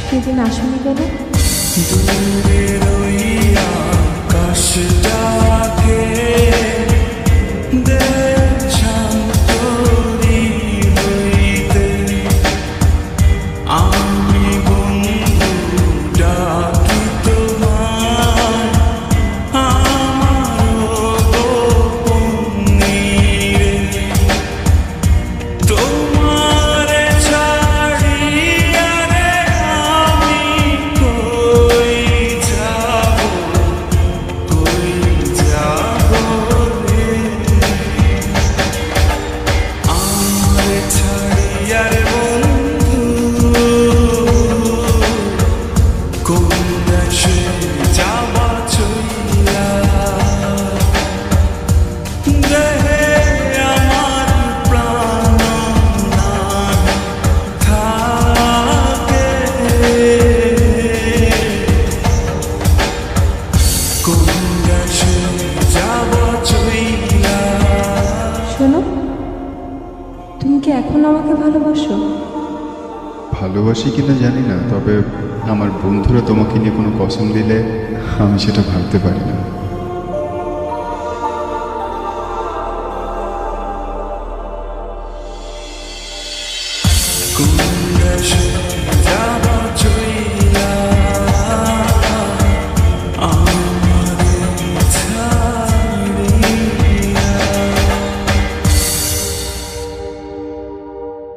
সেদিন আসনি কেন? দূরের ওই আকাশটাকে শান্তরি হইতে আমি বন্ধু ডাকি তোমার আমার গোপন নীড়ে তোমার ছাড়িয়া রে আমি কই যাব রে আমার ছাড়িয়া রে বন্ধু কোন দেশে যাবা চইলা দেহে আমার প্রাণ না থাকে কোন দেশে যাবা চইলা। শোনো, তুমি কি এখন আমাকে ভালোবাসো? ভালোবাসি কিনা জানি না, তবে আমার বন্ধুরা তোমাকে নিয়ে কোনো কসম দিলে আমি সেটা ভাবতে পারি না।